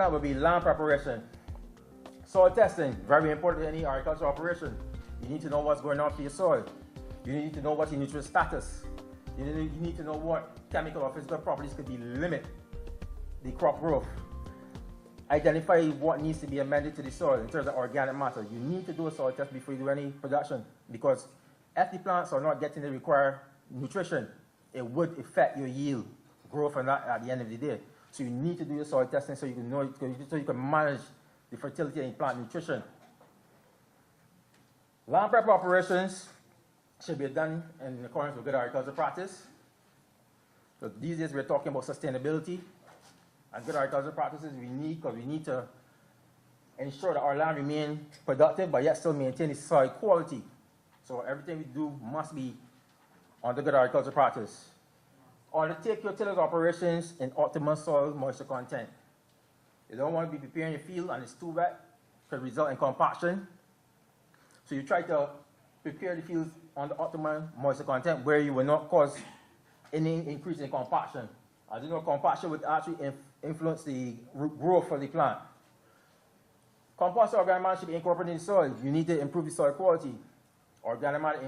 that will be land preparation. Soil testing, very important in any agricultural operation. You need to know what's going on for your soil. You need to know what your nutrient status. You need to know what chemical or physical properties could be limit the crop growth. Identify what needs to be amended to the soil in terms of organic matter. You need to do a soil test before you do any production, because if the plants are not getting the required nutrition, it would affect your yield, growth, and that at the end of the day. So you need to do your soil testing so you can know, so you can manage the fertility and plant nutrition. Land prep operations should be done in accordance with good agricultural practice. So these days we're talking about sustainability, and good agricultural practices we need, because we need to ensure that our land remains productive but yet still maintain its soil quality. So everything we do must be under good agricultural practice. Undertake your tillage operations in optimal soil moisture content. You don't want to be preparing your field and it's too wet, could result in compaction. So you try to prepare the fields on the optimal moisture content where you will not cause any increase in compaction. As you know, compaction would actually influence the growth of the plant. Compost or organic matter should be incorporated in the soil. You need to improve the soil quality. Organic matter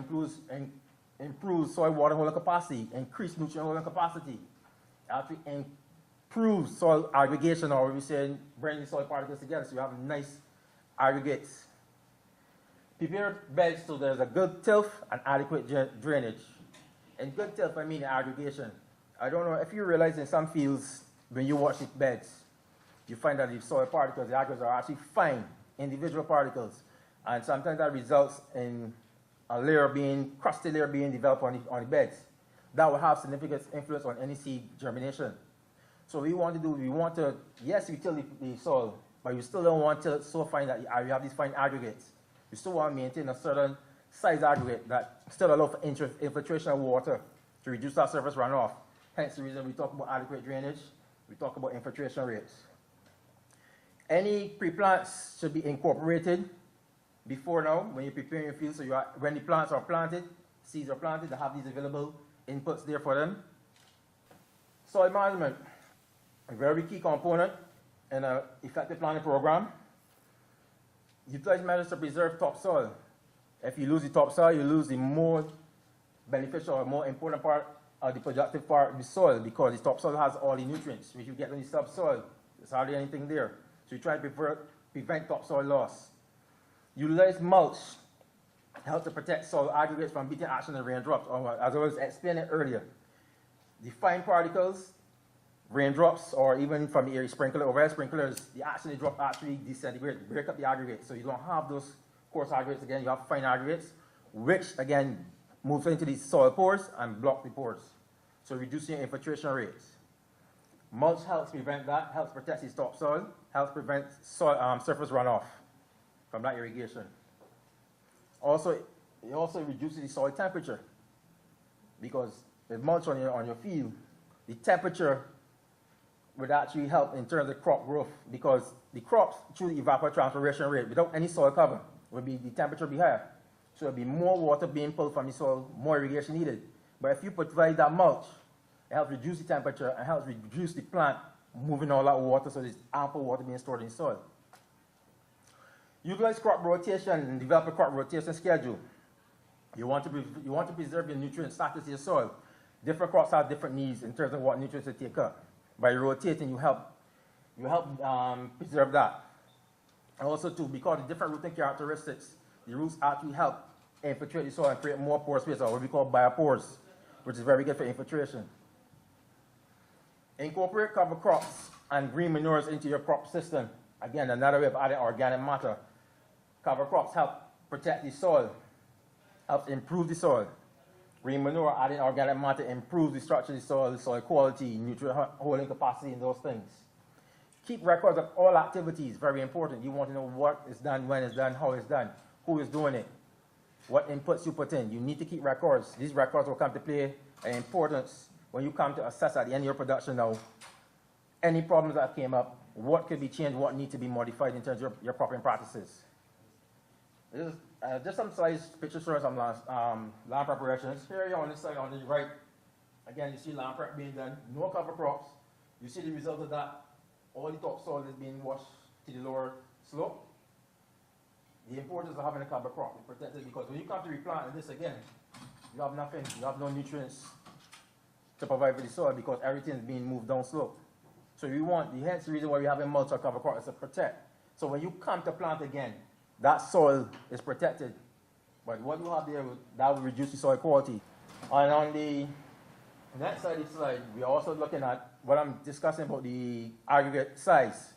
improves soil water holding capacity, increase nutrient holding capacity, actually improve soil aggregation, or we say bringing soil particles together so you have nice aggregates. Prepare beds so there's a good tilth and adequate drainage. And good tilth, I mean aggregation. I don't know if you realize in some fields when you watch the beds, you find that the soil particles, the aggregates are actually fine, individual particles, and sometimes that results in a layer crusty layer being developed on the beds. That will have significant influence on any seed germination. So what we want to do, yes, we till the soil, but you still don't want to so fine that you have these fine aggregates. You still want to maintain a certain size aggregate that still allows for infiltration of water to reduce that surface runoff. Hence the reason we talk about adequate drainage, we talk about infiltration rates. Any pre-plants should be incorporated before now when you're preparing your field, so when the plants are planted, seeds are planted, they have these available inputs there for them. Soil management, a very key component in an effective planting program. Utilize measures to preserve topsoil. If you lose the topsoil, you lose the more beneficial or more important part of the productive part of the soil, because the topsoil has all the nutrients. If you get on the subsoil, there's hardly anything there. So you try to prevent topsoil loss. Utilize mulch, help to protect soil aggregates from beating action and raindrops, as I was explaining earlier. The fine particles, raindrops, or even from the overhead sprinklers, the action they drop actually disintegrate, break up the aggregates. So you don't have those coarse aggregates again, you have fine aggregates, which again moves into the soil pores and block the pores. So reducing your infiltration rates. Mulch helps prevent that, helps protect the topsoil, helps prevent surface runoff from that irrigation. It also reduces the soil temperature, because with mulch on your field, the temperature would actually help in terms of crop growth, because the crops through the evapotranspiration rate without any soil cover would be the temperature be higher. So there'll be more water being pulled from the soil, more irrigation needed. But if you provide that mulch, it helps reduce the temperature and helps reduce the plant moving all that water, so there's ample water being stored in the soil. Utilize crop rotation and develop a crop rotation schedule. You want to preserve your nutrient status in your soil. Different crops have different needs in terms of what nutrients they take up. By rotating, you help preserve that. And also too, because of the different rooting characteristics, the roots actually help infiltrate the soil and create more pore space, or what we call biopores, which is very good for infiltration. Incorporate cover crops and green manures into your crop system. Again, another way of adding organic matter. Cover crops help protect the soil, helps improve the soil. Green manure, adding organic matter, improves the structure of the soil quality, nutrient holding capacity, and those things. Keep records of all activities, very important. You want to know what is done, when it's done, how it's done, who is doing it, what inputs you put in. You need to keep records. These records will come to play an importance when you come to assess at the end of your production now any problems that came up, what could be changed, what needs to be modified in terms of your cropping practices. This is just some slides, pictures showing some land preparations. Here on this side on the right, again you see land prep being done, no cover crops. You see the result of that all the topsoil is being washed to the lower slope. The importance of having a cover crop is protected, because when you come to replant this again, you have nothing, you have no nutrients to provide for the soil because everything is being moved down slope. So we want, hence the reason why we have a mulch or cover crop is to protect. So when you come to plant again, that soil is protected. But what you have there, that will reduce the soil quality. And on the next side of the slide, we are also looking at what I'm discussing about the aggregate size.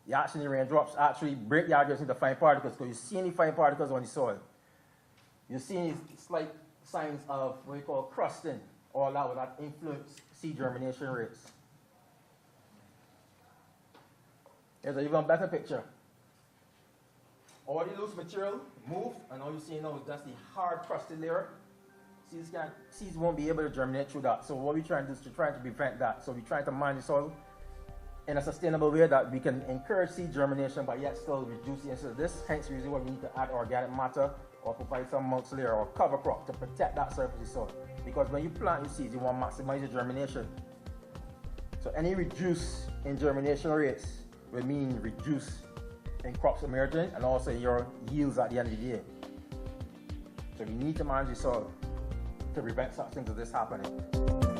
The action in raindrops actually break the aggregates into fine particles, because you see any fine particles on the soil. You see any slight signs of what we call crusting, all that will influence seed germination rates. Here's an even better picture. All the loose material moved, and all you see now is just the hard crusted layer. Seeds won't be able to germinate through that. So what we're trying to do is trying to prevent that. So we're trying to manage the soil in a sustainable way that we can encourage seed germination, but yet still reduce the incidence of this. Hence the reason why we need to add organic matter or provide some mulch layer or cover crop to protect that surface of the soil. Because when you plant your seeds, you want to maximize your germination. So any reduce in germination rates will mean reduce in crops emergence and also your yields at the end of the year. So we need to manage the soil to prevent such things as this happening.